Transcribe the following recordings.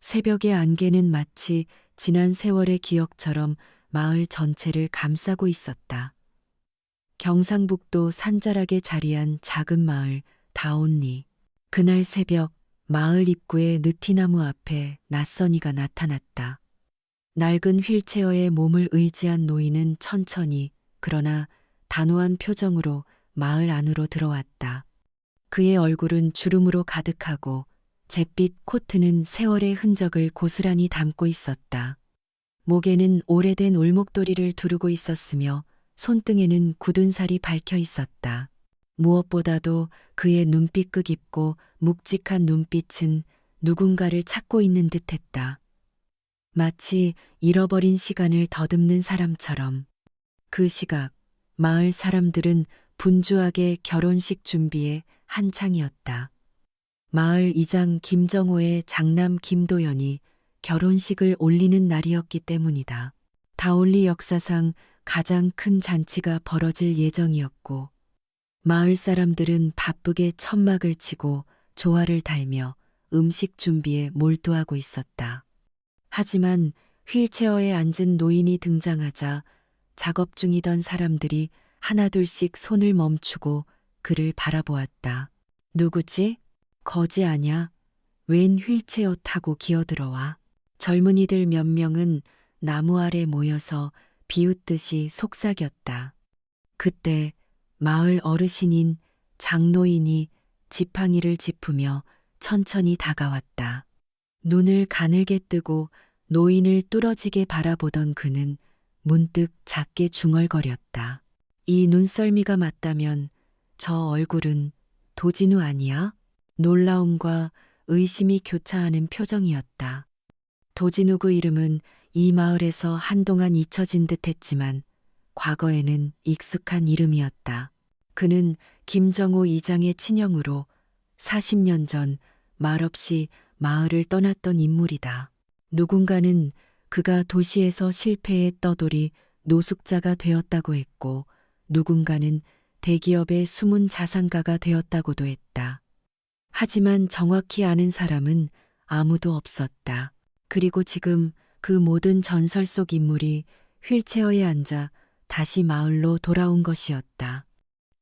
새벽의 안개는 마치 지난 세월의 기억처럼 마을 전체를 감싸고 있었다. 경상북도 산자락에 자리한 작은 마을 다온리. 그날 새벽 마을 입구의 느티나무 앞에 낯선이가 나타났다. 낡은 휠체어에 몸을 의지한 노인은 천천히 그러나 단호한 표정으로 마을 안으로 들어왔다. 그의 얼굴은 주름으로 가득하고 잿빛 코트는 세월의 흔적을 고스란히 담고 있었다. 목에는 오래된 울목도리를 두르고 있었으며 손등에는 굳은 살이 밝혀 있었다. 무엇보다도 그의 눈빛 깊고 묵직한 눈빛은 누군가를 찾고 있는 듯했다. 마치 잃어버린 시간을 더듬는 사람처럼. 그 시각 마을 사람들은 분주하게 결혼식 준비에 한창이었다. 마을 이장 김정호의 장남 김도연이 결혼식을 올리는 날이었기 때문이다. 다올리 역사상 가장 큰 잔치가 벌어질 예정이었고 마을 사람들은 바쁘게 천막을 치고 조화를 달며 음식 준비에 몰두하고 있었다. 하지만 휠체어에 앉은 노인이 등장하자 작업 중이던 사람들이 하나둘씩 손을 멈추고 그를 바라보았다. 누구지? 거지 아냐? 웬 휠체어 타고 기어들어와? 젊은이들 몇 명은 나무 아래 모여서 비웃듯이 속삭였다. 그때 마을 어르신인 장노인이 지팡이를 짚으며 천천히 다가왔다. 눈을 가늘게 뜨고 노인을 뚫어지게 바라보던 그는 문득 작게 중얼거렸다. 이 눈썰미가 맞다면 저 얼굴은 도진우 아니야? 놀라움과 의심이 교차하는 표정이었다. 도진우 그 이름은 이 마을에서 한동안 잊혀진 듯 했지만 과거에는 익숙한 이름이었다. 그는 김정호 이장의 친형으로 40년 전 말없이 마을을 떠났던 인물이다. 누군가는 그가 도시에서 실패해 떠돌이 노숙자가 되었다고 했고 누군가는 대기업의 숨은 자산가가 되었다고도 했다. 하지만 정확히 아는 사람은 아무도 없었다. 그리고 지금 그 모든 전설 속 인물이 휠체어에 앉아 다시 마을로 돌아온 것이었다.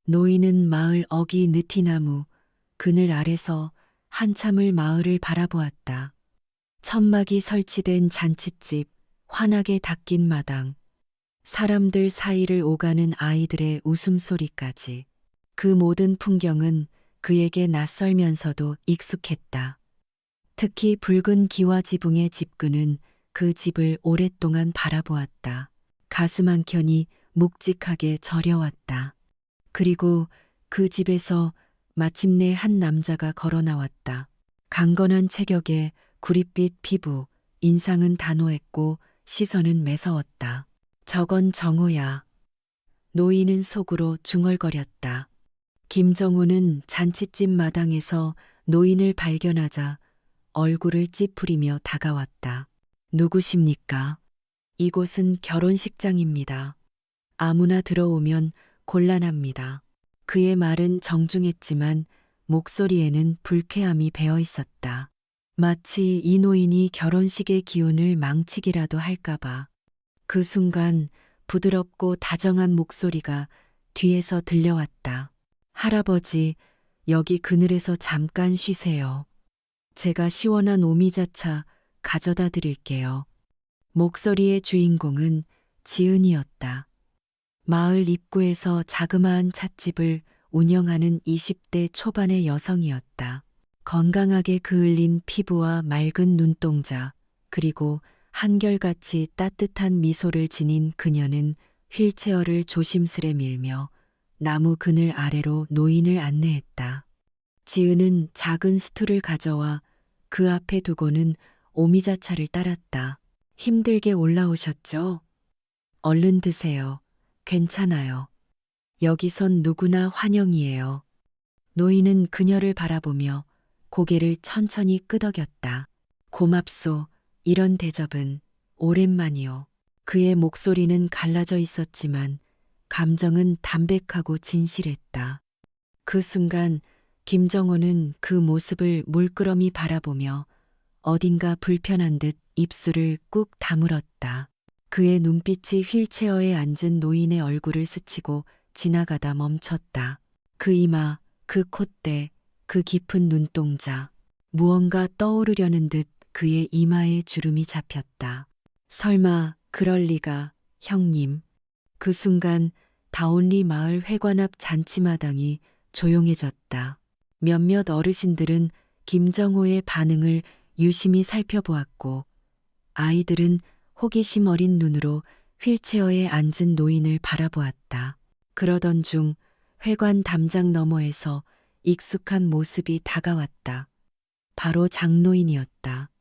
노인은 마을 어기 느티나무 그늘 아래서 한참을 마을을 바라보았다. 천막이 설치된 잔칫집, 환하게 닦인 마당, 사람들 사이를 오가는 아이들의 웃음소리까지 그 모든 풍경은 그에게 낯설면서도 익숙했다. 특히 붉은 기와 지붕의 집그는 그 집을 오랫동안 바라보았다. 가슴 한켠이 묵직하게 저려왔다. 그리고 그 집에서 마침내 한 남자가 걸어 나왔다. 강건한 체격에 구릿빛 피부, 인상은 단호했고 시선은 매서웠다. 저건 정호야. 노인은 속으로 중얼거렸다. 김정호는 잔칫집 마당에서 노인을 발견하자 얼굴을 찌푸리며 다가왔다. 누구십니까? 이곳은 결혼식장입니다. 아무나 들어오면 곤란합니다. 그의 말은 정중했지만 목소리에는 불쾌함이 배어 있었다. 마치 이 노인이 결혼식의 기운을 망치기라도 할까봐. 그 순간 부드럽고 다정한 목소리가 뒤에서 들려왔다. 할아버지, 여기 그늘에서 잠깐 쉬세요. 제가 시원한 오미자차 가져다 드릴게요. 목소리의 주인공은 지은이었다. 마을 입구에서 자그마한 찻집을 운영하는 20대 초반의 여성이었다. 건강하게 그을린 피부와 맑은 눈동자, 그리고 한결같이 따뜻한 미소를 지닌 그녀는 휠체어를 조심스레 밀며 나무 그늘 아래로 노인을 안내했다. 지은은 작은 스툴을 가져와 그 앞에 두고는 오미자차를 따랐다. 힘들게 올라오셨죠? 얼른 드세요. 괜찮아요. 여기선 누구나 환영이에요. 노인은 그녀를 바라보며 고개를 천천히 끄덕였다. 고맙소. 이런 대접은 오랜만이요. 그의 목소리는 갈라져 있었지만 감정은 담백하고 진실했다. 그 순간 김정호는 그 모습을 물끄러미 바라보며 어딘가 불편한 듯 입술을 꾹 다물었다. 그의 눈빛이 휠체어에 앉은 노인의 얼굴을 스치고 지나가다 멈췄다. 그 이마, 그 콧대, 그 깊은 눈동자. 무언가 떠오르려는 듯 그의 이마에 주름이 잡혔다. 설마 그럴 리가, 형님. 그 순간 다온리 마을 회관 앞 잔치마당이 조용해졌다. 몇몇 어르신들은 김정호의 반응을 유심히 살펴보았고 아이들은 호기심 어린 눈으로 휠체어에 앉은 노인을 바라보았다. 그러던 중 회관 담장 너머에서 익숙한 모습이 다가왔다. 바로 장노인이었다.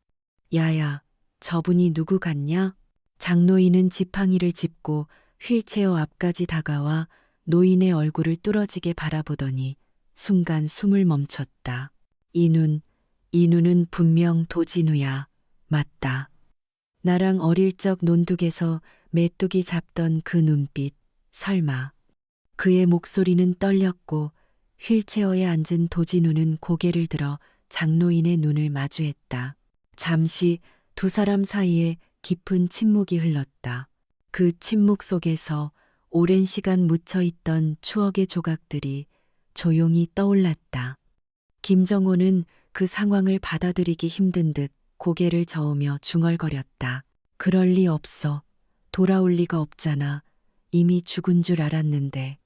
야야, 저분이 누구 같냐? 장노인은 지팡이를 짚고 휠체어 앞까지 다가와 노인의 얼굴을 뚫어지게 바라보더니 순간 숨을 멈췄다. 이 눈은 분명 도진우야. 맞다. 나랑 어릴 적 논둑에서 메뚜기 잡던 그 눈빛, 설마. 그의 목소리는 떨렸고 휠체어에 앉은 도진우는 고개를 들어 장노인의 눈을 마주했다. 잠시 두 사람 사이에 깊은 침묵이 흘렀다. 그 침묵 속에서 오랜 시간 묻혀있던 추억의 조각들이 조용히 떠올랐다. 김정호는 그 상황을 받아들이기 힘든 듯 고개를 저으며 중얼거렸다. 그럴 리 없어. 돌아올 리가 없잖아. 이미 죽은 줄 알았는데.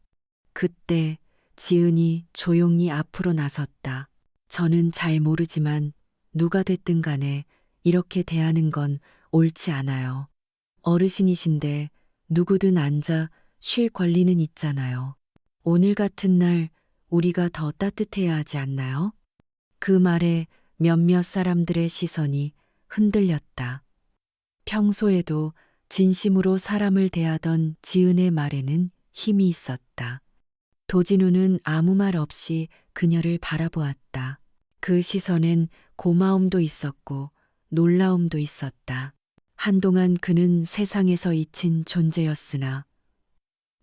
그때 지은이 조용히 앞으로 나섰다. 저는 잘 모르지만 누가 됐든 간에 이렇게 대하는 건 옳지 않아요. 어르신이신데 누구든 앉아 쉴 권리는 있잖아요. 오늘 같은 날 우리가 더 따뜻해야 하지 않나요? 그 말에 몇몇 사람들의 시선이 흔들렸다. 평소에도 진심으로 사람을 대하던 지은의 말에는 힘이 있었다. 도진우는 아무 말 없이 그녀를 바라보았다. 그 시선엔 고마움도 있었고 놀라움도 있었다. 한동안 그는 세상에서 잊힌 존재였으나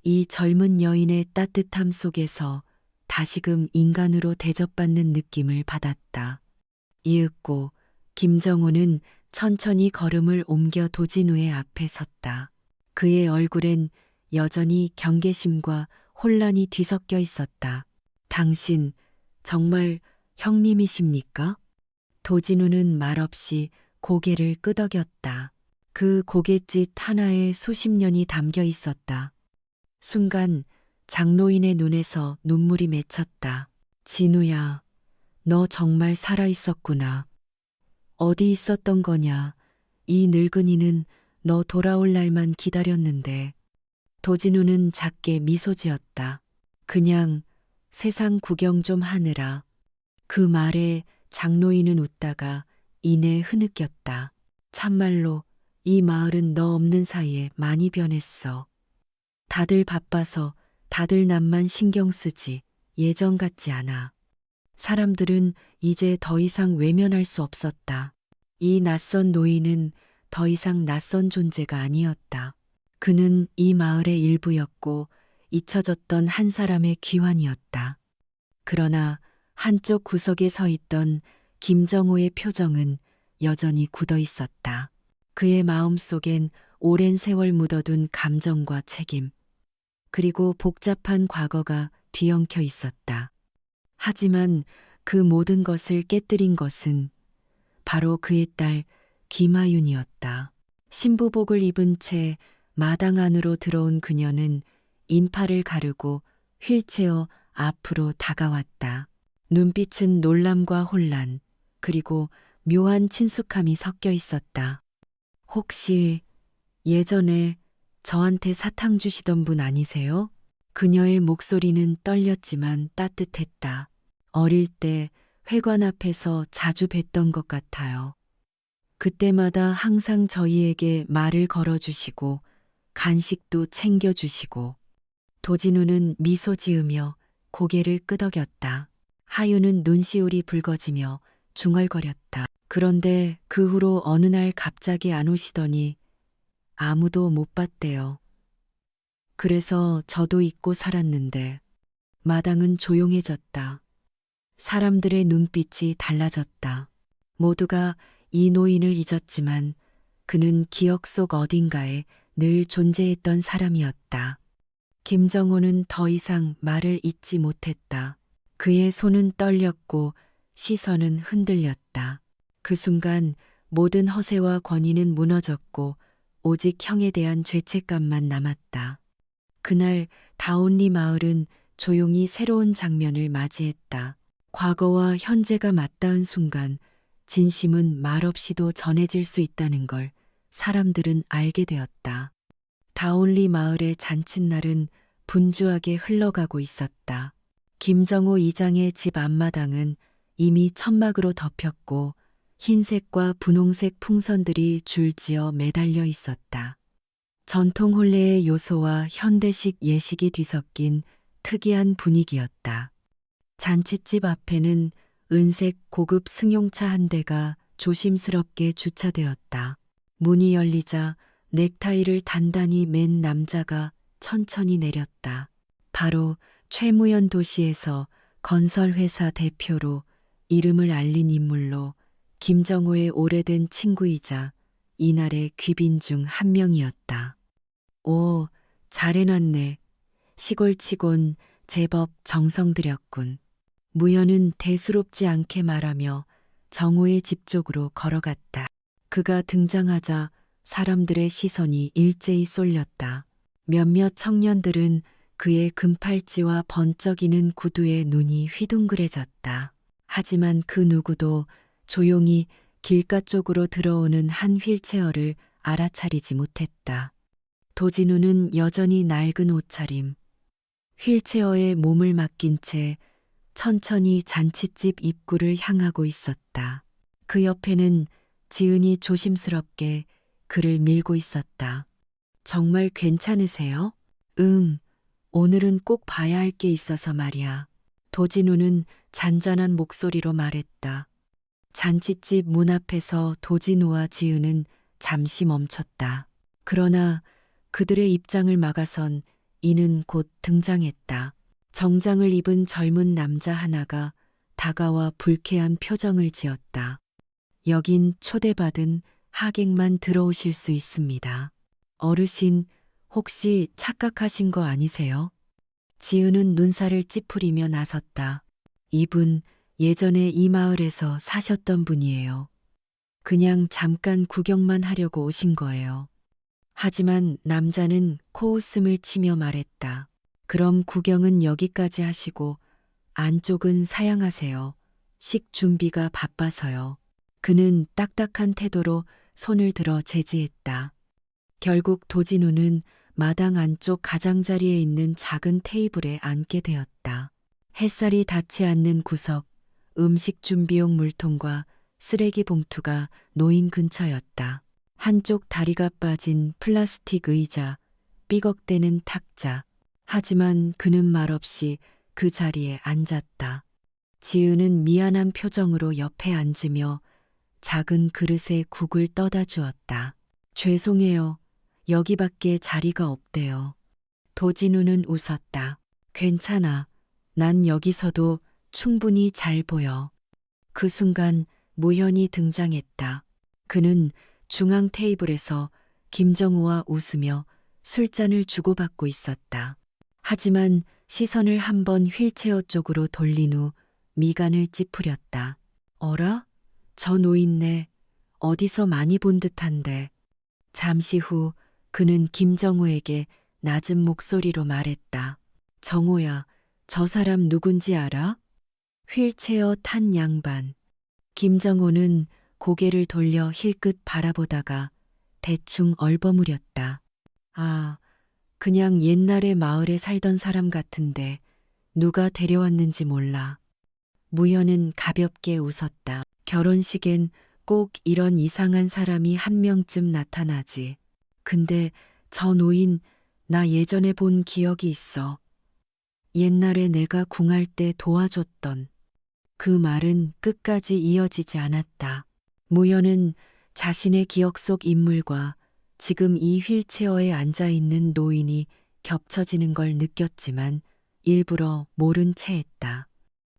이 젊은 여인의 따뜻함 속에서 다시금 인간으로 대접받는 느낌을 받았다. 이윽고 김정호는 천천히 걸음을 옮겨 도진우의 앞에 섰다. 그의 얼굴엔 여전히 경계심과 혼란이 뒤섞여 있었다. 당신 정말 형님이십니까? 도진우는 말없이 고개를 끄덕였다. 그 고갯짓 하나에 수십 년이 담겨 있었다. 순간 장노인의 눈에서 눈물이 맺혔다. 진우야, 너 정말 살아있었구나. 어디 있었던 거냐. 이 늙은이는 너 돌아올 날만 기다렸는데. 도진우는 작게 미소 지었다. 그냥 세상 구경 좀 하느라. 그 말에 장노인은 웃다가 이내 흐느꼈다. 참말로 이 마을은 너 없는 사이에 많이 변했어. 다들 바빠서 다들 남만 신경 쓰지 예전 같지 않아. 사람들은 이제 더 이상 외면할 수 없었다. 이 낯선 노인은 더 이상 낯선 존재가 아니었다. 그는 이 마을의 일부였고 잊혀졌던 한 사람의 귀환이었다. 그러나 한쪽 구석에 서 있던 김정호의 표정은 여전히 굳어 있었다. 그의 마음속엔 오랜 세월 묻어둔 감정과 책임, 그리고 복잡한 과거가 뒤엉켜 있었다. 하지만 그 모든 것을 깨뜨린 것은 바로 그의 딸 김하윤이었다. 신부복을 입은 채 마당 안으로 들어온 그녀는 인파를 가르고 휠체어 앞으로 다가왔다. 눈빛은 놀람과 혼란, 그리고 묘한 친숙함이 섞여 있었다. 혹시 예전에 저한테 사탕 주시던 분 아니세요? 그녀의 목소리는 떨렸지만 따뜻했다. 어릴 때 회관 앞에서 자주 뵀던 것 같아요. 그때마다 항상 저희에게 말을 걸어주시고 간식도 챙겨주시고. 도진우는 미소 지으며 고개를 끄덕였다. 하윤은 눈시울이 붉어지며 중얼거렸다. 그런데 그 후로 어느 날 갑자기 안 오시더니 아무도 못 봤대요. 그래서 저도 잊고 살았는데. 마당은 조용해졌다. 사람들의 눈빛이 달라졌다. 모두가 이 노인을 잊었지만 그는 기억 속 어딘가에 늘 존재했던 사람이었다. 김정호는 더 이상 말을 잇지 못했다. 그의 손은 떨렸고 시선은 흔들렸다. 그 순간 모든 허세와 권위는 무너졌고 오직 형에 대한 죄책감만 남았다. 그날 다온리 마을은 조용히 새로운 장면을 맞이했다. 과거와 현재가 맞닿은 순간 진심은 말없이도 전해질 수 있다는 걸 사람들은 알게 되었다. 다온리 마을의 잔칫날은 분주하게 흘러가고 있었다. 김정호 이장의 집 앞마당은 이미 천막으로 덮였고 흰색과 분홍색 풍선들이 줄지어 매달려 있었다. 전통 혼례의 요소와 현대식 예식이 뒤섞인 특이한 분위기였다. 잔칫집 앞에는 은색 고급 승용차 한 대가 조심스럽게 주차되었다. 문이 열리자 넥타이를 단단히 맨 남자가 천천히 내렸다. 바로 최무현 도시에서 건설회사 대표로 이름을 알린 인물로 김정호의 오래된 친구이자 이날의 귀빈 중 한 명이었다. 오, 잘해놨네. 시골치곤 제법 정성 들였군. 무현은 대수롭지 않게 말하며 정호의 집 쪽으로 걸어갔다. 그가 등장하자 사람들의 시선이 일제히 쏠렸다. 몇몇 청년들은 그의 금팔찌와 번쩍이는 구두에 눈이 휘둥그레졌다. 하지만 그 누구도 조용히 길가 쪽으로 들어오는 한 휠체어를 알아차리지 못했다. 도진우는 여전히 낡은 옷차림, 휠체어에 몸을 맡긴 채 천천히 잔칫집 입구를 향하고 있었다. 그 옆에는 지은이 조심스럽게 그를 밀고 있었다. 정말 괜찮으세요? 응, 오늘은 꼭 봐야 할 게 있어서 말이야. 도진우는 잔잔한 목소리로 말했다. 잔칫집 문 앞에서 도진우와 지은은 잠시 멈췄다. 그러나 그들의 입장을 막아선 이는 곧 등장했다. 정장을 입은 젊은 남자 하나가 다가와 불쾌한 표정을 지었다. 여긴 초대받은 하객만 들어오실 수 있습니다. 어르신, 혹시 착각하신 거 아니세요? 지은은 눈살을 찌푸리며 나섰다. 이분 예전에 이 마을에서 사셨던 분이에요. 그냥 잠깐 구경만 하려고 오신 거예요. 하지만 남자는 코웃음을 치며 말했다. 그럼 구경은 여기까지 하시고 안쪽은 사양하세요. 식준비가 바빠서요. 그는 딱딱한 태도로 손을 들어 제지했다. 결국 도진우는 마당 안쪽 가장자리에 있는 작은 테이블에 앉게 되었다. 햇살이 닿지 않는 구석, 음식 준비용 물통과 쓰레기 봉투가 놓인 근처였다. 한쪽 다리가 빠진 플라스틱 의자, 삐걱대는 탁자. 하지만 그는 말없이 그 자리에 앉았다. 지은은 미안한 표정으로 옆에 앉으며 작은 그릇에 국을 떠다 주었다. 죄송해요. 여기밖에 자리가 없대요. 도진우는 웃었다. 괜찮아. 난 여기서도 충분히 잘 보여. 그 순간 무현이 등장했다. 그는 중앙 테이블에서 김정우와 웃으며 술잔을 주고받고 있었다. 하지만 시선을 한번 휠체어 쪽으로 돌린 후 미간을 찌푸렸다. 어라? 저 노인네 어디서 많이 본 듯한데. 잠시 후 그는 김정우에게 낮은 목소리로 말했다. 정호야, 저 사람 누군지 알아? 휠체어 탄 양반. 김정호는 고개를 돌려 힐끗 바라보다가 대충 얼버무렸다. 아, 그냥 옛날에 마을에 살던 사람 같은데 누가 데려왔는지 몰라. 무현은 가볍게 웃었다. 결혼식엔 꼭 이런 이상한 사람이 한 명쯤 나타나지. 근데 저 노인 나 예전에 본 기억이 있어. 옛날에 내가 궁할 때 도와줬던. 그 말은 끝까지 이어지지 않았다. 무현은 자신의 기억 속 인물과 지금 이 휠체어에 앉아있는 노인이 겹쳐지는 걸 느꼈지만 일부러 모른 채 했다.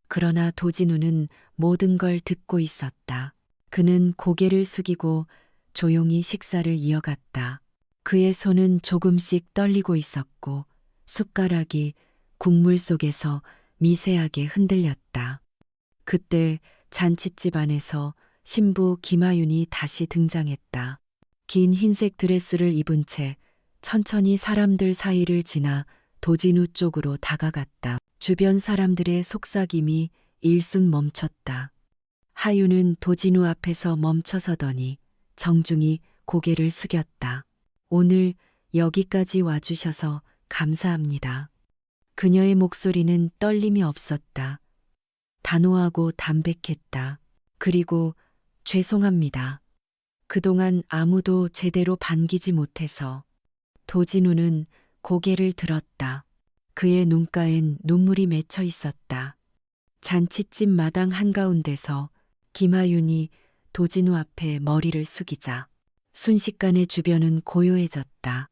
그러나 도진우는 모든 걸 듣고 있었다. 그는 고개를 숙이고 조용히 식사를 이어갔다. 그의 손은 조금씩 떨리고 있었고 숟가락이 국물 속에서 미세하게 흔들렸다. 그때 잔칫집 안에서 신부 김아윤이 다시 등장했다. 긴 흰색 드레스를 입은 채 천천히 사람들 사이를 지나 도진우 쪽으로 다가갔다. 주변 사람들의 속삭임이 일순 멈췄다. 하윤은 도진우 앞에서 멈춰서더니 정중히 고개를 숙였다. 오늘 여기까지 와주셔서 감사합니다. 그녀의 목소리는 떨림이 없었다. 단호하고 담백했다. 그리고 죄송합니다. 그동안 아무도 제대로 반기지 못해서. 도진우는 고개를 들었다. 그의 눈가엔 눈물이 맺혀 있었다. 잔칫집 마당 한가운데서 김하윤이 도진우 앞에 머리를 숙이자 순식간에 주변은 고요해졌다.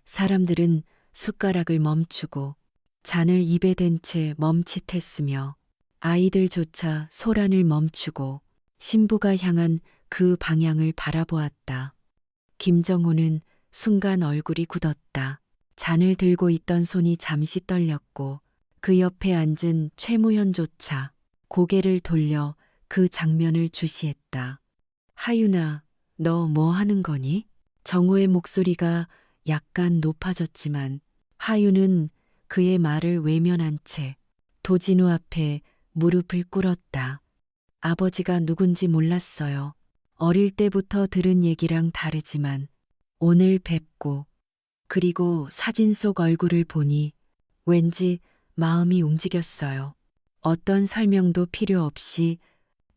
사람들은 숟가락을 멈추고 잔을 입에 댄 채 멈칫했으며 아이들조차 소란을 멈추고 신부가 향한 그 방향을 바라보았다. 김정호는 순간 얼굴이 굳었다. 잔을 들고 있던 손이 잠시 떨렸고 그 옆에 앉은 최무현조차 고개를 돌려 그 장면을 주시했다. 하윤아, 너 뭐 하는 거니? 정호의 목소리가 약간 높아졌지만 하윤은 그의 말을 외면한 채 도진우 앞에 무릎을 꿇었다. 아버지가 누군지 몰랐어요. 어릴 때부터 들은 얘기랑 다르지만 오늘 뵙고 그리고 사진 속 얼굴을 보니 왠지 마음이 움직였어요. 어떤 설명도 필요 없이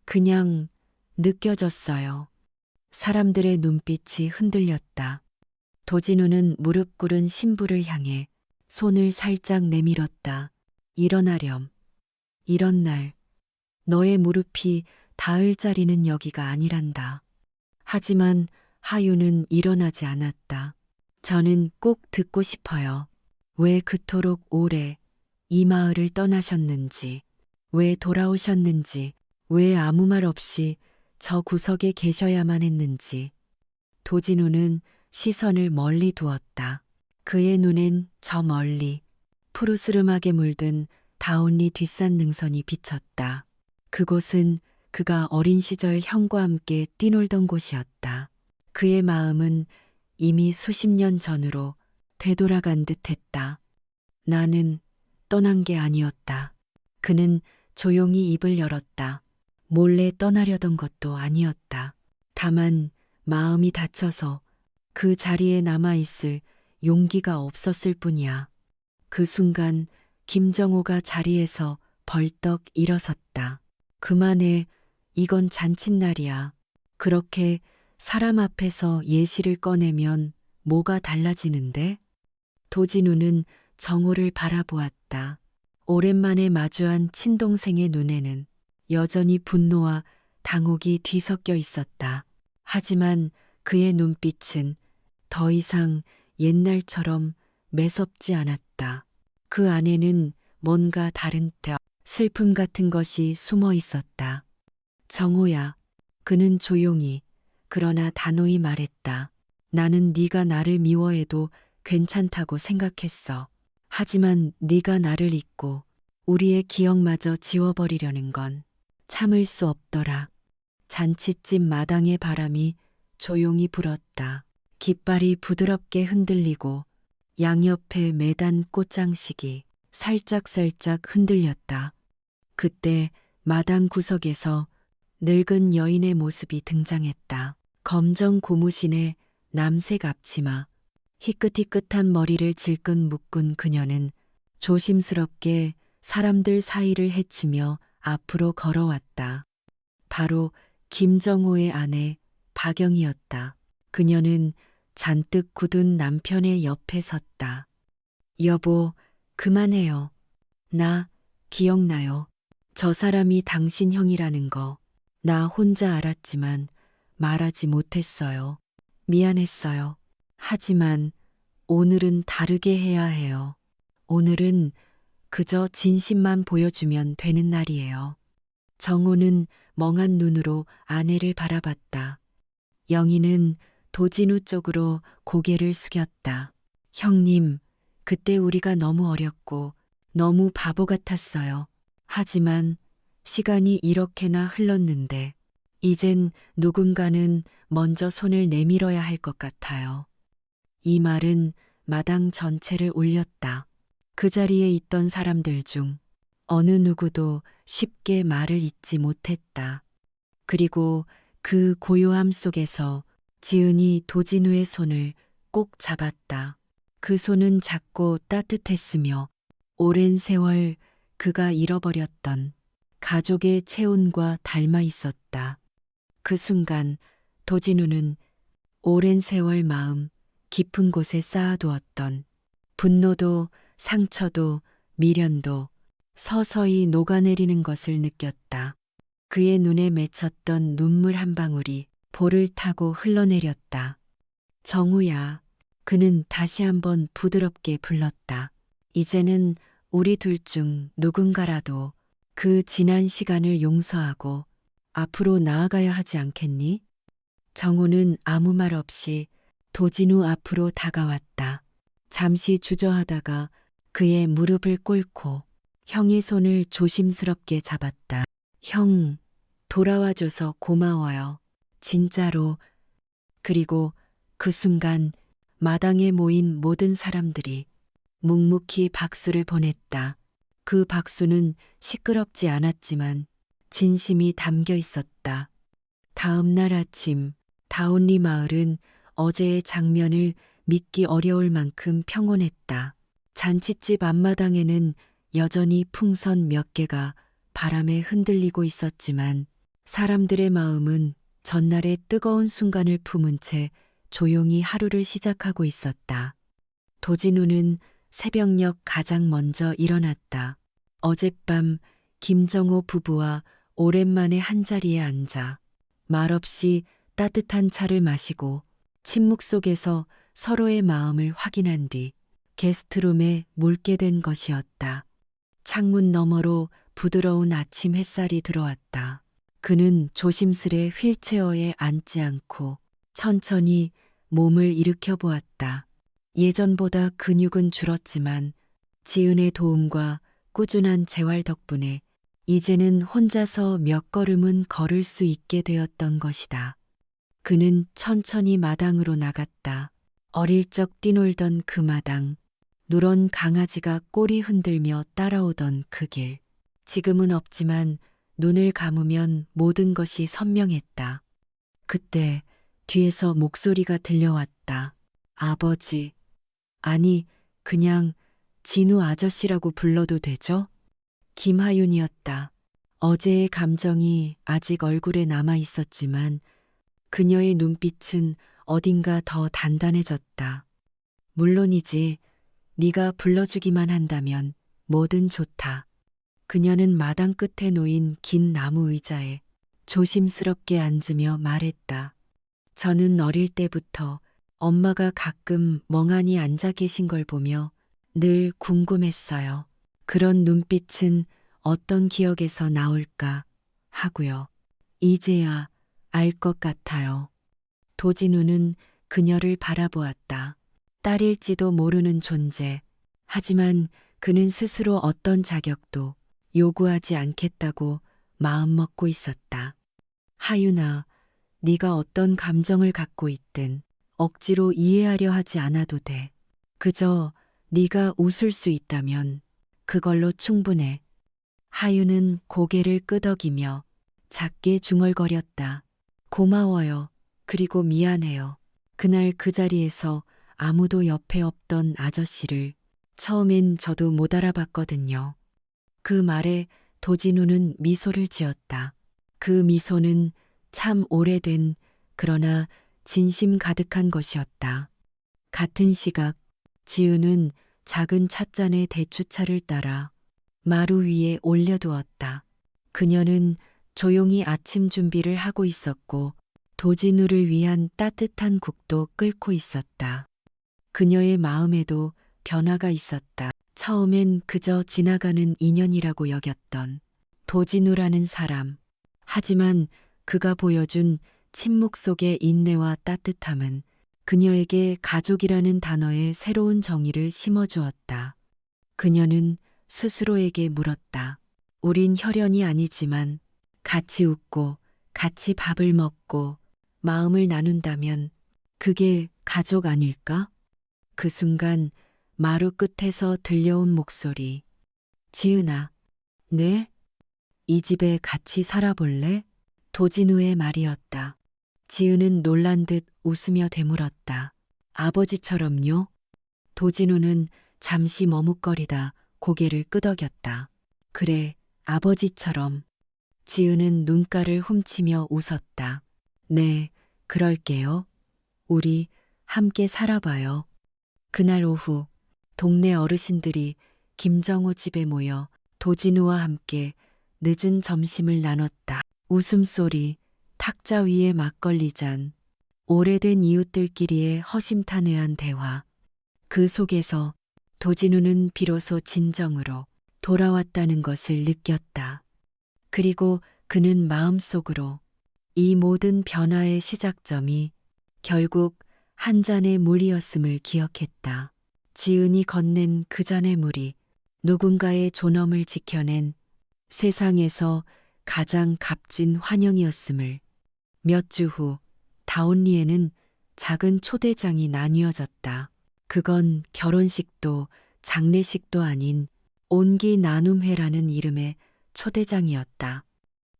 그냥 느껴졌어요. 사람들의 눈빛이 흔들렸다. 도진우는 무릎 꿇은 신부를 향해 손을 살짝 내밀었다. 일어나렴. 이런 날 너의 무릎이 닿을 자리는 여기가 아니란다. 하지만 하윤은 일어나지 않았다. 저는 꼭 듣고 싶어요. 왜 그토록 오래 이 마을을 떠나셨는지, 왜 돌아오셨는지, 왜 아무 말 없이 저 구석에 계셔야만 했는지. 도진우는 시선을 멀리 두었다. 그의 눈엔 저 멀리 푸르스름하게 물든 다운리 뒷산 능선이 비쳤다. 그곳은 그가 어린 시절 형과 함께 뛰놀던 곳이었다. 그의 마음은 이미 수십 년 전으로 되돌아간 듯했다. 나는 떠난 게 아니었다. 그는 조용히 입을 열었다. 몰래 떠나려던 것도 아니었다. 다만 마음이 다쳐서 그 자리에 남아있을 용기가 없었을 뿐이야. 그 순간 김정호가 자리에서 벌떡 일어섰다. 그만해, 이건 잔칫날이야. 그렇게 사람 앞에서 예시를 꺼내면 뭐가 달라지는데? 도진우는 정호를 바라보았다. 오랜만에 마주한 친동생의 눈에는 여전히 분노와 당혹이 뒤섞여 있었다. 하지만 그의 눈빛은 더 이상 옛날처럼 매섭지 않았다. 그 안에는 뭔가 다른 슬픔 같은 것이 숨어 있었다. 정호야, 그는 조용히 그러나 단호히 말했다. 나는 네가 나를 미워해도 괜찮다고 생각했어. 하지만 네가 나를 잊고 우리의 기억마저 지워버리려는 건 참을 수 없더라. 잔칫집 마당의 바람이 조용히 불었다. 깃발이 부드럽게 흔들리고 양옆에 매단 꽃장식이 살짝살짝 흔들렸다. 그때 마당 구석에서 늙은 여인의 모습이 등장했다. 검정 고무신에 남색 앞치마, 희끗희끗한 머리를 질끈 묶은 그녀는 조심스럽게 사람들 사이를 헤치며 앞으로 걸어왔다. 바로 김정호의 아내 박영이었다. 그녀는 잔뜩 굳은 남편의 옆에 섰다. 여보, 그만해요. 나 기억나요. 저 사람이 당신 형이라는 거 나 혼자 알았지만 말하지 못했어요. 미안했어요. 하지만 오늘은 다르게 해야 해요. 오늘은 그저 진심만 보여주면 되는 날이에요. 정호는 멍한 눈으로 아내를 바라봤다. 영희는 도진우 쪽으로 고개를 숙였다. 형님, 그때 우리가 너무 어렸고 너무 바보 같았어요. 하지만 시간이 이렇게나 흘렀는데 이젠 누군가는 먼저 손을 내밀어야 할 것 같아요. 이 말은 마당 전체를 울렸다. 그 자리에 있던 사람들 중 어느 누구도 쉽게 말을 잇지 못했다. 그리고 그 고요함 속에서 지은이 도진우의 손을 꼭 잡았다. 그 손은 작고 따뜻했으며 오랜 세월 그가 잃어버렸던 가족의 체온과 닮아 있었다. 그 순간 도진우는 오랜 세월 마음 깊은 곳에 쌓아두었던 분노도 상처도 미련도 서서히 녹아내리는 것을 느꼈다. 그의 눈에 맺혔던 눈물 한 방울이 볼을 타고 흘러내렸다. 정우야. 그는 다시 한번 부드럽게 불렀다. 이제는 우리 둘 중 누군가라도 그 지난 시간을 용서하고 앞으로 나아가야 하지 않겠니? 정우는 아무 말 없이 도진우 앞으로 다가왔다. 잠시 주저하다가 그의 무릎을 꿇고 형의 손을 조심스럽게 잡았다. 형, 돌아와줘서 고마워요. 진짜로. 그리고 그 순간 마당에 모인 모든 사람들이 묵묵히 박수를 보냈다. 그 박수는 시끄럽지 않았지만 진심이 담겨 있었다. 다음 날 아침 다운리 마을은 어제의 장면을 믿기 어려울 만큼 평온했다. 잔칫집 앞마당에는 여전히 풍선 몇 개가 바람에 흔들리고 있었지만 사람들의 마음은 전날의 뜨거운 순간을 품은 채 조용히 하루를 시작하고 있었다. 도진우는 새벽녘 가장 먼저 일어났다. 어젯밤 김정호 부부와 오랜만에 한자리에 앉아 말없이 따뜻한 차를 마시고 침묵 속에서 서로의 마음을 확인한 뒤 게스트룸에 물게 된 것이었다. 창문 너머로 부드러운 아침 햇살이 들어왔다. 그는 조심스레 휠체어에 앉지 않고 천천히 몸을 일으켜 보았다. 예전보다 근육은 줄었지만 지은의 도움과 꾸준한 재활 덕분에 이제는 혼자서 몇 걸음은 걸을 수 있게 되었던 것이다. 그는 천천히 마당으로 나갔다. 어릴 적 뛰놀던 그 마당, 누런 강아지가 꼬리 흔들며 따라오던 그 길. 지금은 없지만 눈을 감으면 모든 것이 선명했다. 그때 뒤에서 목소리가 들려왔다. 아버지. 아니, 그냥 진우 아저씨라고 불러도 되죠? 김하윤이었다. 어제의 감정이 아직 얼굴에 남아 있었지만 그녀의 눈빛은 어딘가 더 단단해졌다. 물론이지. 네가 불러주기만 한다면 뭐든 좋다. 그녀는 마당 끝에 놓인 긴 나무 의자에 조심스럽게 앉으며 말했다. 저는 어릴 때부터 엄마가 가끔 멍하니 앉아 계신 걸 보며 늘 궁금했어요. 그런 눈빛은 어떤 기억에서 나올까 하고요. 이제야 알 것 같아요. 도진우는 그녀를 바라보았다. 딸일지도 모르는 존재. 하지만 그는 스스로 어떤 자격도 요구하지 않겠다고 마음먹고 있었다. 하윤아, 네가 어떤 감정을 갖고 있든 억지로 이해하려 하지 않아도 돼. 그저 네가 웃을 수 있다면 그걸로 충분해. 하윤은 고개를 끄덕이며 작게 중얼거렸다. 고마워요. 그리고 미안해요. 그날 그 자리에서 아무도 옆에 없던 아저씨를 처음엔 저도 못 알아봤거든요. 그 말에 도진우는 미소를 지었다. 그 미소는 참 오래된 그러나 진심 가득한 것이었다. 같은 시각 지은은 작은 찻잔에 대추차를 따라 마루 위에 올려두었다. 그녀는 조용히 아침 준비를 하고 있었고 도진우를 위한 따뜻한 국도 끓고 있었다. 그녀의 마음에도 변화가 있었다. 처음엔 그저 지나가는 인연이라고 여겼던 도진우라는 사람. 하지만 그가 보여준 침묵 속의 인내와 따뜻함은 그녀에게 가족이라는 단어의 새로운 정의를 심어주었다. 그녀는 스스로에게 물었다. 우린 혈연이 아니지만 같이 웃고 같이 밥을 먹고 마음을 나눈다면 그게 가족 아닐까? 그 순간 마루 끝에서 들려온 목소리. 지은아, 네? 이 집에 같이 살아볼래? 도진우의 말이었다. 지은은 놀란 듯 웃으며 되물었다. 아버지처럼요? 도진우는 잠시 머뭇거리다 고개를 끄덕였다. 그래, 아버지처럼. 지은은 눈가를 훔치며 웃었다. 네, 그럴게요. 우리 함께 살아봐요. 그날 오후, 동네 어르신들이 김정호 집에 모여 도진우와 함께 늦은 점심을 나눴다. 웃음소리, 탁자 위의 막걸리 잔, 오래된 이웃들끼리의 허심탄회한 대화. 그 속에서 도진우는 비로소 진정으로 돌아왔다는 것을 느꼈다. 그리고 그는 마음속으로 이 모든 변화의 시작점이 결국 한 잔의 물이었음을 기억했다. 지은이 건넨 그 잔의 물이 누군가의 존엄을 지켜낸 세상에서 가장 값진 환영이었음을. 몇 주 후 다온리에는 작은 초대장이 나뉘어졌다. 그건 결혼식도 장례식도 아닌 온기 나눔회라는 이름의 초대장이었다.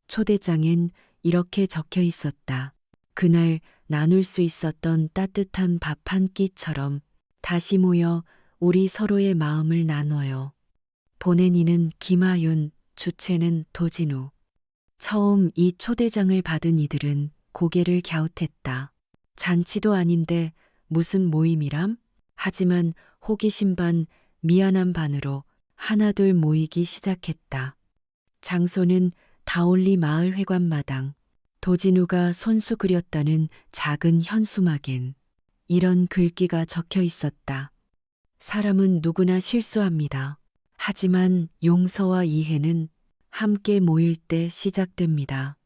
초대장엔 이렇게 적혀 있었다. 그날 나눌 수 있었던 따뜻한 밥 한 끼처럼 다시 모여 우리 서로의 마음을 나눠요. 보낸 이는 김하윤, 주체는 도진우. 처음 이 초대장을 받은 이들은 고개를 갸웃했다. 잔치도 아닌데 무슨 모임이람? 하지만 호기심 반 미안함 반으로 하나둘 모이기 시작했다. 장소는 다올리 마을 회관마당. 도진우가 손수 그렸다는 작은 현수막엔 이런 글귀가 적혀 있었다. 사람은 누구나 실수합니다. 하지만 용서와 이해는 함께 모일 때 시작됩니다.